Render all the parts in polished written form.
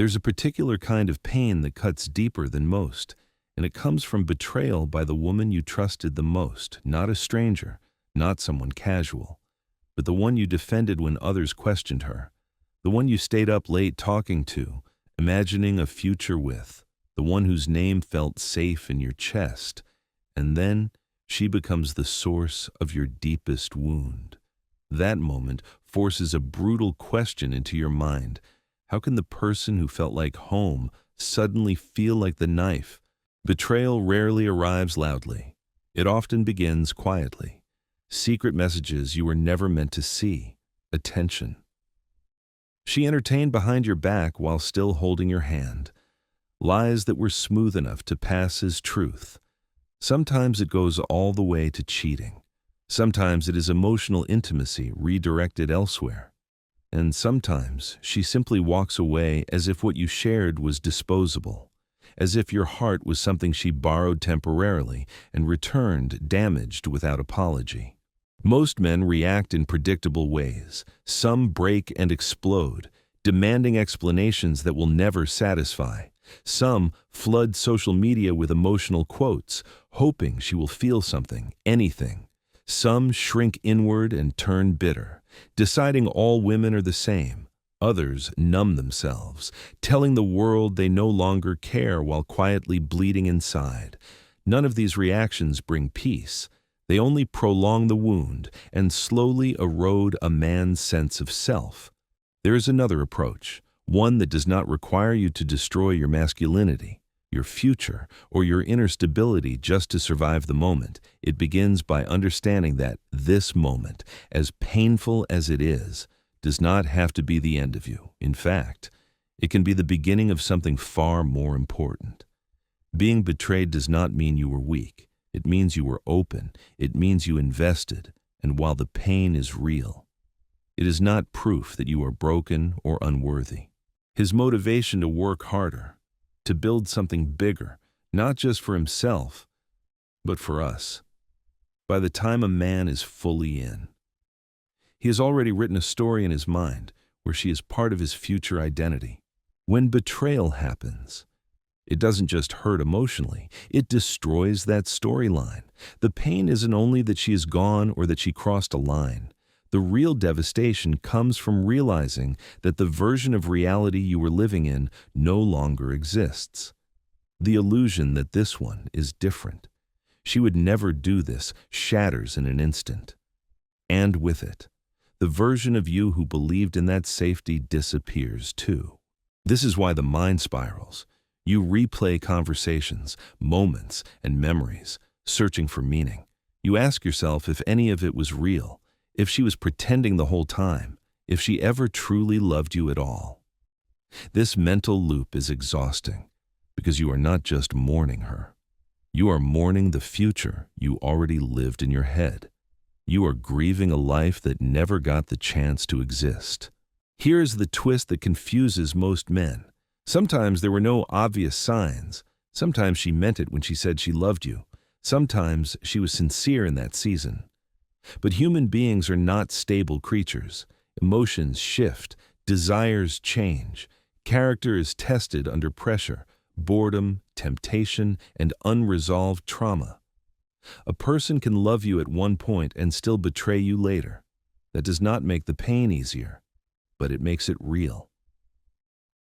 There's a particular kind of pain that cuts deeper than most, and it comes from betrayal by the woman you trusted the most, not a stranger, not someone casual, but the one you defended when others questioned her, the one you stayed up late talking to, imagining a future with, the one whose name felt safe in your chest, and then she becomes the source of your deepest wound. That moment forces a brutal question into your mind. How can the person who felt like home suddenly feel like the knife? Betrayal rarely arrives loudly. It often begins quietly. Secret messages you were never meant to see. Attention. She entertained behind your back while still holding your hand. Lies that were smooth enough to pass as truth. Sometimes it goes all the way to cheating. Sometimes it is emotional intimacy redirected elsewhere. And sometimes she simply walks away as if what you shared was disposable, as if your heart was something she borrowed temporarily and returned damaged without apology. Most men react in predictable ways. Some break and explode, demanding explanations that will never satisfy. Some flood social media with emotional quotes, hoping she will feel something, anything. Some shrink inward and turn bitter, deciding all women are the same. Others numb themselves, telling the world they no longer care while quietly bleeding inside. None of these reactions bring peace. They only prolong the wound and slowly erode a man's sense of self. There is another approach, one that does not require you to destroy your masculinity, your future, or your inner stability just to survive the moment. It begins by understanding that this moment, as painful as it is, does not have to be the end of you. In fact, it can be the beginning of something far more important. Being betrayed does not mean you were weak. It means you were open. It means you invested. And while the pain is real, it is not proof that you are broken or unworthy. His motivation to work harder, to build something bigger, not just for himself, but for us. By the time a man is fully in, he has already written a story in his mind where she is part of his future identity. When betrayal happens, it doesn't just hurt emotionally, it destroys that storyline. The pain isn't only that she is gone or that she crossed a line. The real devastation comes from realizing that the version of reality you were living in no longer exists. The illusion that this one is different. She would never do this shatters in an instant. And with it, the version of you who believed in that safety disappears too. This is why the mind spirals. You replay conversations, moments, and memories, searching for meaning. You ask yourself if any of it was real, if she was pretending the whole time, if she ever truly loved you at all. This mental loop is exhausting because you are not just mourning her. You are mourning the future you already lived in your head. You are grieving a life that never got the chance to exist. Here is the twist that confuses most men. Sometimes there were no obvious signs. Sometimes she meant it when she said she loved you. Sometimes she was sincere in that season. But human beings are not stable creatures. Emotions shift, desires change. Character is tested under pressure, boredom, temptation, and unresolved trauma. A person can love you at one point and still betray you later. That does not make the pain easier, but it makes it real.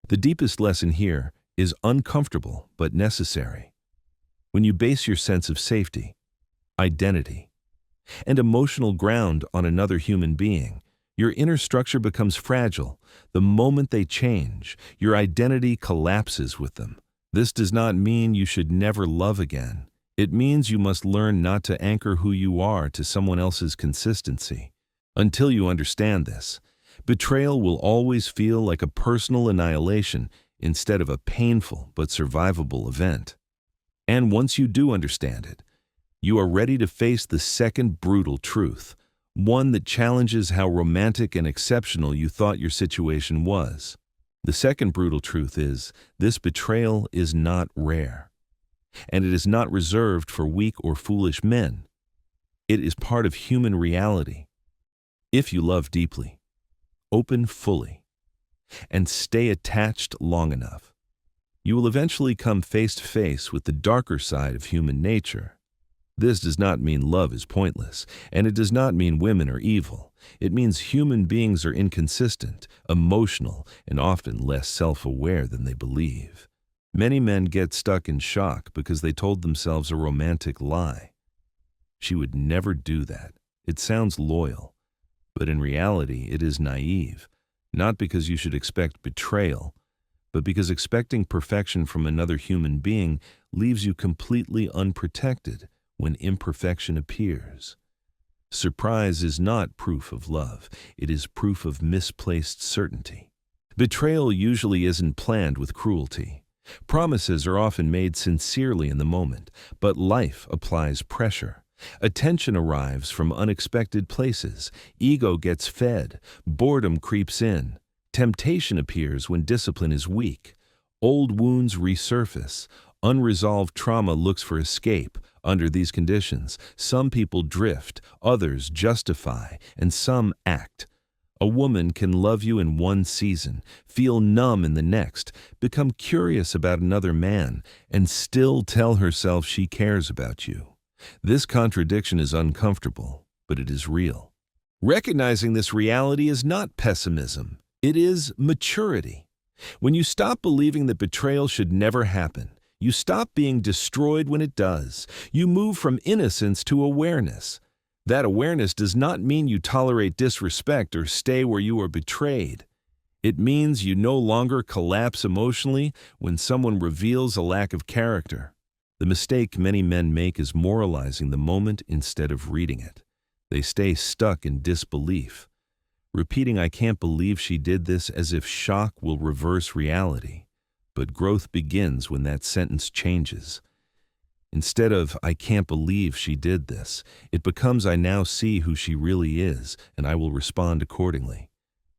The deepest lesson here is uncomfortable but necessary. When you base your sense of safety, identity, and emotional ground on another human being, your inner structure becomes fragile. The moment they change, your identity collapses with them. This does not mean you should never love again. It means you must learn not to anchor who you are to someone else's consistency. Until you understand this, betrayal will always feel like a personal annihilation instead of a painful but survivable event. And once you do understand it, you are ready to face the second brutal truth, one that challenges how romantic and exceptional you thought your situation was. The second brutal truth is, this betrayal is not rare, and it is not reserved for weak or foolish men. It is part of human reality. If you love deeply, open fully, and stay attached long enough. You will eventually come face to face with the darker side of human nature. This does not mean love is pointless, and it does not mean women are evil. It means human beings are inconsistent, emotional, and often less self-aware than they believe. Many men get stuck in shock because they told themselves a romantic lie. She would never do that. It sounds loyal, but in reality it is naive, not because you should expect betrayal, but because expecting perfection from another human being leaves you completely unprotected when imperfection appears. Surprise is not proof of love, it is proof of misplaced certainty. Betrayal usually isn't planned with cruelty. Promises are often made sincerely in the moment, but life applies pressure. Attention arrives from unexpected places, ego gets fed, boredom creeps in, temptation appears when discipline is weak, old wounds resurface, unresolved trauma looks for escape. Under these conditions, some people drift, others justify, and some act. A woman can love you in one season, feel numb in the next, become curious about another man, and still tell herself she cares about you. This contradiction is uncomfortable, but it is real. Recognizing this reality is not pessimism. It is maturity. When you stop believing that betrayal should never happen, you stop being destroyed when it does. You move from innocence to awareness. That awareness does not mean you tolerate disrespect or stay where you are betrayed. It means you no longer collapse emotionally when someone reveals a lack of character. The mistake many men make is moralizing the moment instead of reading it. They stay stuck in disbelief, repeating "I can't believe she did this" as if shock will reverse reality. But growth begins when that sentence changes. Instead of "I can't believe she did this," it becomes "I now see who she really is, and I will respond accordingly."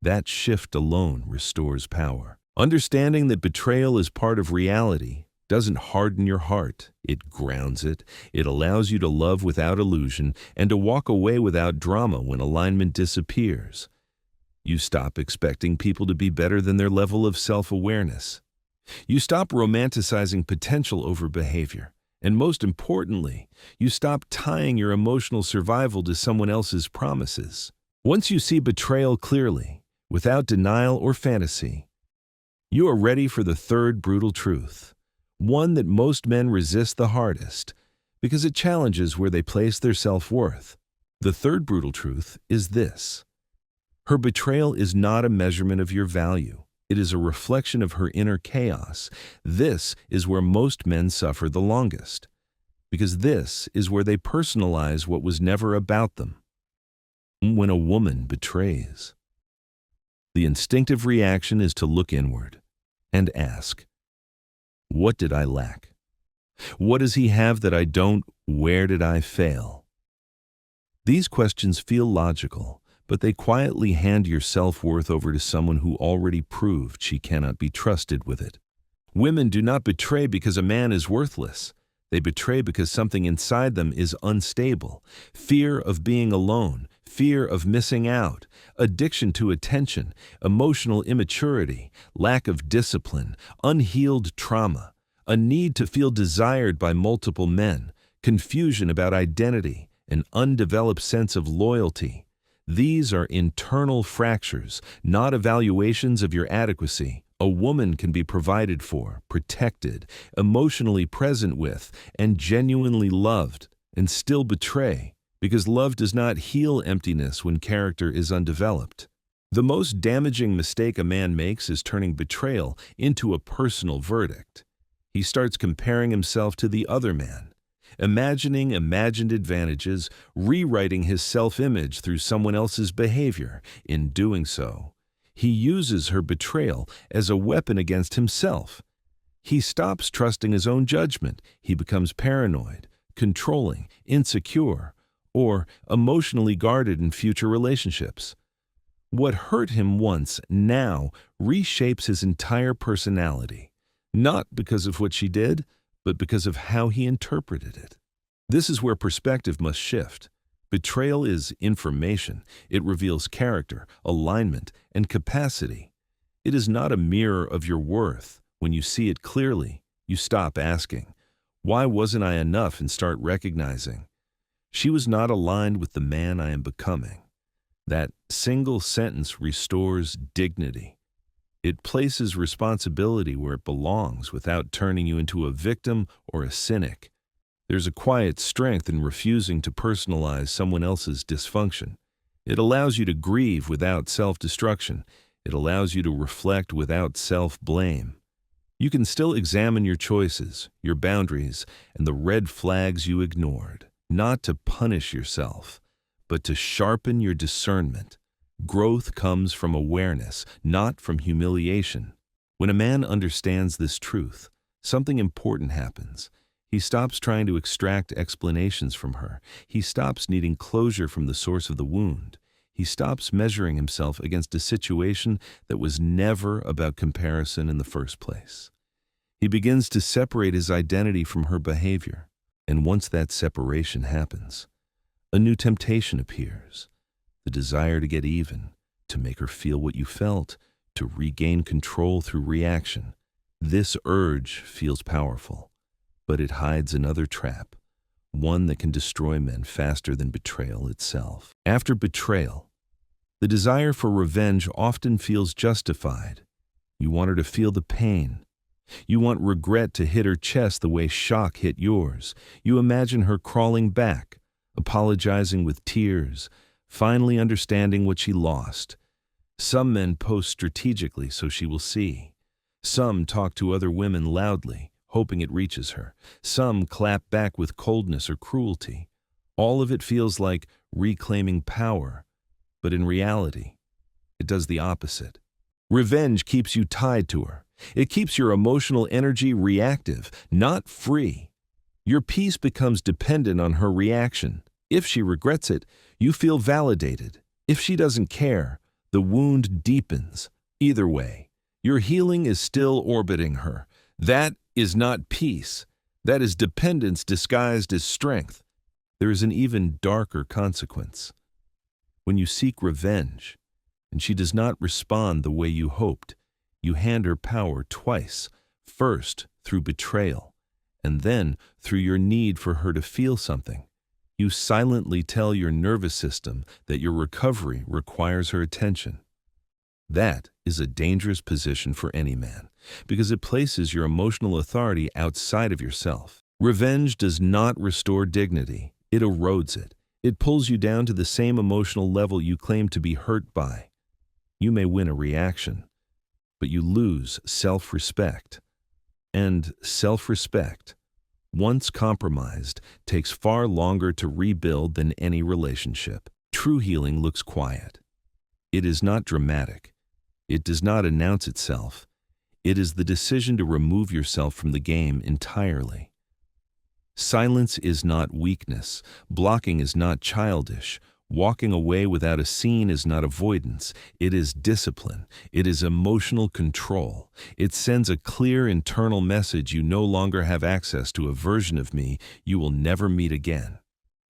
That shift alone restores power. Understanding that betrayal is part of reality doesn't harden your heart. It grounds it. It allows you to love without illusion and to walk away without drama when alignment disappears. You stop expecting people to be better than their level of self-awareness. You stop romanticizing potential over behavior. And most importantly, you stop tying your emotional survival to someone else's promises. Once you see betrayal clearly, without denial or fantasy, you are ready for the third brutal truth, one that most men resist the hardest, because it challenges where they place their self-worth. The third brutal truth is this: her betrayal is not a measurement of your value. It is a reflection of her inner chaos. This is where most men suffer the longest, because this is where they personalize what was never about them. When a woman betrays, the instinctive reaction is to look inward and ask, what did I lack? What does he have that I don't? Where did I fail? These questions feel logical, but they quietly hand your self-worth over to someone who already proved she cannot be trusted with it. Women do not betray because a man is worthless. They betray because something inside them is unstable. Fear of being alone, fear of missing out, addiction to attention, emotional immaturity, lack of discipline, unhealed trauma, a need to feel desired by multiple men, confusion about identity, an undeveloped sense of loyalty. These are internal fractures, not evaluations of your adequacy. A woman can be provided for, protected, emotionally present with, and genuinely loved, and still betray, because love does not heal emptiness when character is undeveloped. The most damaging mistake a man makes is turning betrayal into a personal verdict. He starts comparing himself to the other man, imagining imagined advantages, rewriting his self-image through someone else's behavior. In doing so, he uses her betrayal as a weapon against himself. He stops trusting his own judgment. He becomes paranoid, controlling, insecure, or emotionally guarded in future relationships. What hurt him once now reshapes his entire personality, not because of what she did, but because of how he interpreted it. This is where perspective must shift. Betrayal is information. It reveals character, alignment, and capacity. It is not a mirror of your worth. When you see it clearly, you stop asking, "Why wasn't I enough?" and start recognizing, "She was not aligned with the man I am becoming." That single sentence restores dignity. It places responsibility where it belongs without turning you into a victim or a cynic. There's a quiet strength in refusing to personalize someone else's dysfunction. It allows you to grieve without self-destruction. It allows you to reflect without self-blame. You can still examine your choices, your boundaries, and the red flags you ignored, not to punish yourself, but to sharpen your discernment. Growth comes from awareness, not from humiliation. When a man understands this truth, something important happens. He stops trying to extract explanations from her. He stops needing closure from the source of the wound. He stops measuring himself against a situation that was never about comparison in the first place. He begins to separate his identity from her behavior. And once that separation happens, a new temptation appears. The desire to get even, to make her feel what you felt, to regain control through reaction. This urge feels powerful, but it hides another trap, one that can destroy men faster than betrayal itself. After betrayal, the desire for revenge often feels justified. You want her to feel the pain. You want regret to hit her chest the way shock hit yours. You imagine her crawling back, apologizing with tears, finally understanding what she lost. Some men post strategically so she will see. Some talk to other women loudly, hoping it reaches her. Some clap back with coldness or cruelty. All of it feels like reclaiming power, but in reality, it does the opposite. Revenge keeps you tied to her. It keeps your emotional energy reactive, not free. Your peace becomes dependent on her reaction. If she regrets it, you feel validated. If she doesn't care, the wound deepens. Either way, your healing is still orbiting her. That is not peace. That is dependence disguised as strength. There is an even darker consequence. When you seek revenge, and she does not respond the way you hoped, you hand her power twice, first through betrayal, and then through your need for her to feel something. You silently tell your nervous system that your recovery requires her attention. That is a dangerous position for any man, because it places your emotional authority outside of yourself. Revenge does not restore dignity, it erodes it. It pulls you down to the same emotional level you claim to be hurt by. You may win a reaction, but you lose self-respect. And self-respect, once compromised, takes far longer to rebuild than any relationship. True healing looks quiet. It is not dramatic. It does not announce itself. It is the decision to remove yourself from the game entirely. Silence is not weakness. Blocking is not childish. Walking away without a scene is not avoidance. It is discipline. It is emotional control. It sends a clear internal message: you no longer have access to a version of me you will never meet again.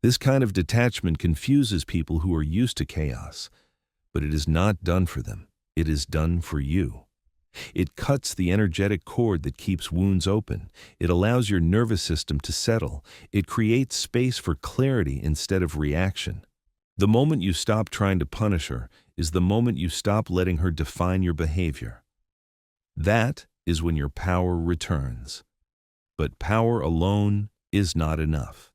This kind of detachment confuses people who are used to chaos, but it is not done for them. It is done for you. It cuts the energetic cord that keeps wounds open. It allows your nervous system to settle. It creates space for clarity instead of reaction. The moment you stop trying to punish her is the moment you stop letting her define your behavior. That is when your power returns. But power alone is not enough.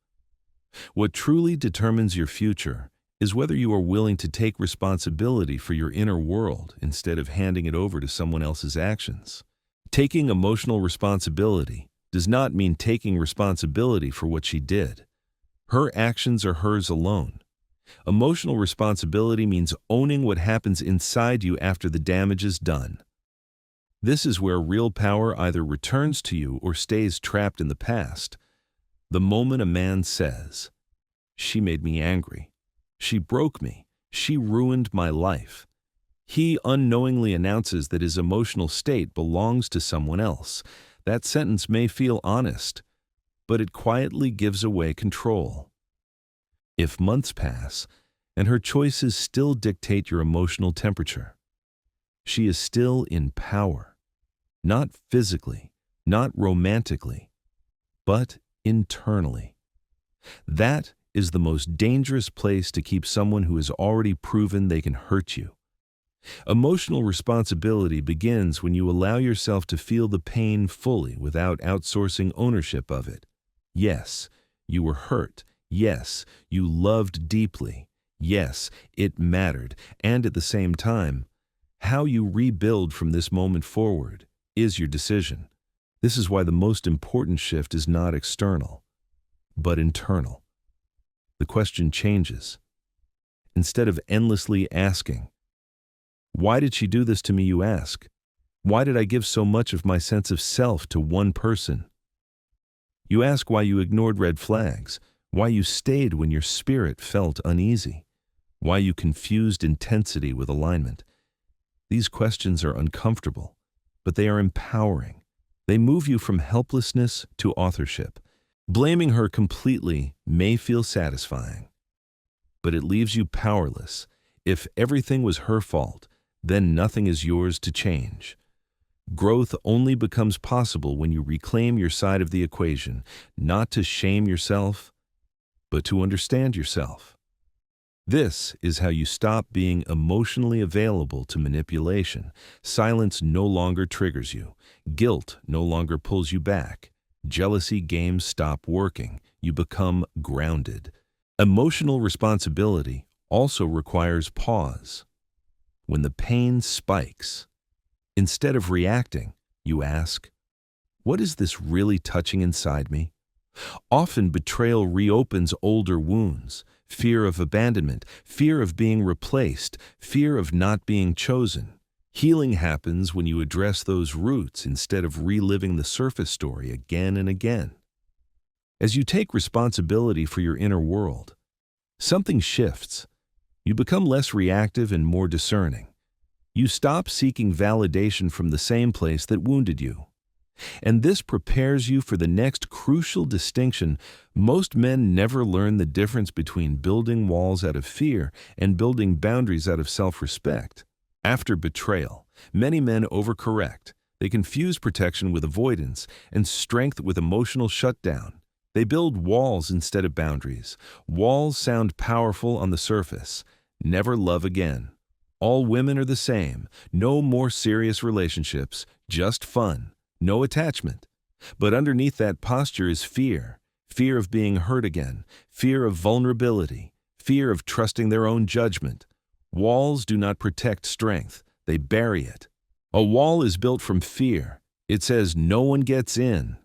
What truly determines your future is whether you are willing to take responsibility for your inner world instead of handing it over to someone else's actions. Taking emotional responsibility does not mean taking responsibility for what she did. Her actions are hers alone. Emotional responsibility means owning what happens inside you after the damage is done. This is where real power either returns to you or stays trapped in the past. The moment a man says, "She made me angry. She broke me. She ruined my life," he unknowingly announces that his emotional state belongs to someone else. That sentence may feel honest, but it quietly gives away control. If months pass, and her choices still dictate your emotional temperature, She is still in power, not physically, not romantically, but internally. That is the most dangerous place to keep someone who has already proven they can hurt you. Emotional responsibility begins when you allow yourself to feel the pain fully without outsourcing ownership of it. Yes, you were hurt. Yes, you loved deeply. Yes, it mattered. And at the same time, how you rebuild from this moment forward is your decision. This is why the most important shift is not external, but internal. The question changes. Instead of endlessly asking, "Why did she do this to me?" you ask, "Why did I give so much of my sense of self to one person?" You ask why you ignored red flags, why you stayed when your spirit felt uneasy, why you confused intensity with alignment. These questions are uncomfortable, but they are empowering. They move you from helplessness to authorship. Blaming her completely may feel satisfying, but it leaves you powerless. If everything was her fault, then nothing is yours to change. Growth only becomes possible when you reclaim your side of the equation, not to shame yourself, but to understand yourself. This is how you stop being emotionally available to manipulation. Silence no longer triggers you. Guilt no longer pulls you back. Jealousy games stop working. You become grounded. Emotional responsibility also requires pause. When the pain spikes, instead of reacting, you ask, "What is this really touching inside me?" Often betrayal reopens older wounds. Fear of abandonment, fear of being replaced, fear of not being chosen. Healing happens when you address those roots instead of reliving the surface story again and again. As you take responsibility for your inner world, something shifts. You become less reactive and more discerning. You stop seeking validation from the same place that wounded you. And this prepares you for the next crucial distinction. Most men never learn the difference between building walls out of fear and building boundaries out of self-respect. After betrayal, many men overcorrect. They confuse protection with avoidance and strength with emotional shutdown. They build walls instead of boundaries. Walls sound powerful on the surface. Never love again. All women are the same. No more serious relationships, just fun. No attachment. But underneath that posture is fear. Fear of being hurt again. Fear of vulnerability. Fear of trusting their own judgment. Walls do not protect strength. They bury it. A wall is built from fear. It says no one gets in.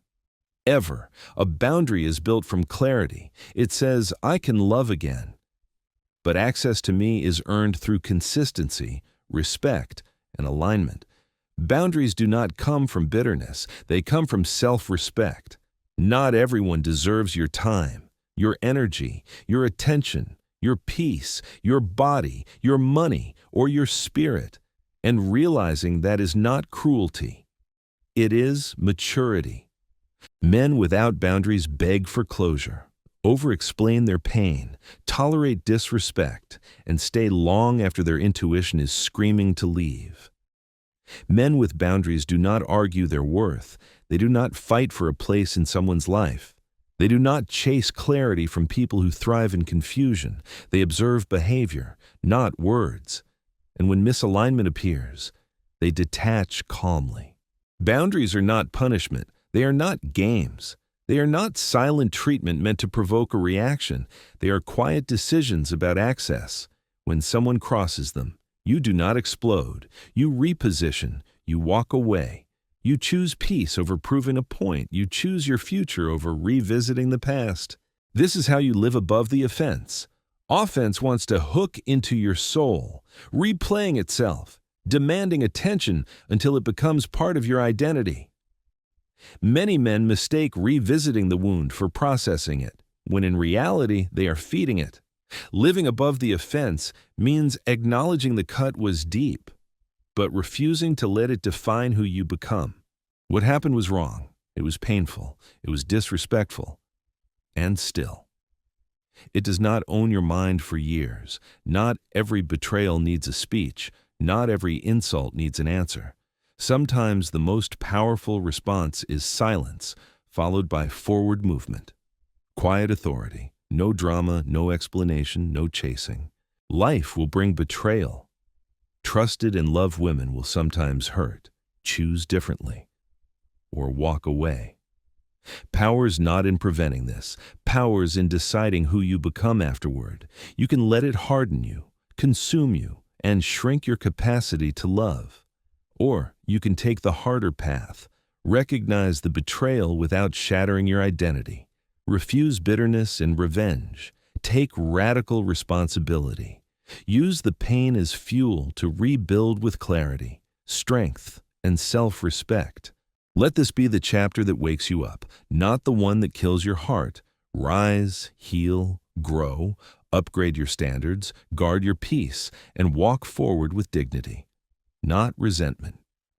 Ever. A boundary is built from clarity. It says I can love again. But access to me is earned through consistency, respect, and alignment. Boundaries do not come from bitterness. They come from self-respect. Not everyone deserves your time, your energy, your attention, your peace, your body, your money, or your spirit. And realizing that is not cruelty. It is maturity. Men without boundaries beg for closure, over-explain their pain, tolerate disrespect, and stay long after their intuition is screaming to leave. Men with boundaries do not argue their worth. They do not fight for a place in someone's life. They do not chase clarity from people who thrive in confusion. They observe behavior, not words. And when misalignment appears, they detach calmly. Boundaries are not punishment. They are not games. They are not silent treatment meant to provoke a reaction. They are quiet decisions about access. When someone crosses them, you do not explode. You reposition. You walk away. You choose peace over proving a point. You choose your future over revisiting the past. This is how you live above the offense. Offense wants to hook into your soul, replaying itself, demanding attention until it becomes part of your identity. Many men mistake revisiting the wound for processing it, when in reality they are feeding it. Living above the offense means acknowledging the cut was deep, but refusing to let it define who you become. What happened was wrong. It was painful. It was disrespectful. And still. It does not own your mind for years. Not every betrayal needs a speech. Not every insult needs an answer. Sometimes the most powerful response is silence, followed by forward movement. Quiet authority. No drama, no explanation, no chasing. Life will bring betrayal. Trusted and loved women will sometimes hurt. Choose differently. Or walk away. Power's not in preventing this. Power's in deciding who you become afterward. You can let it harden you, consume you, and shrink your capacity to love. Or you can take the harder path. Recognize the betrayal without shattering your identity. Refuse bitterness and revenge. Take radical responsibility. Use the pain as fuel to rebuild with clarity, strength, and self-respect. Let this be the chapter that wakes you up, not the one that kills your heart. Rise, heal, grow, upgrade your standards, guard your peace, and walk forward with dignity, not resentment.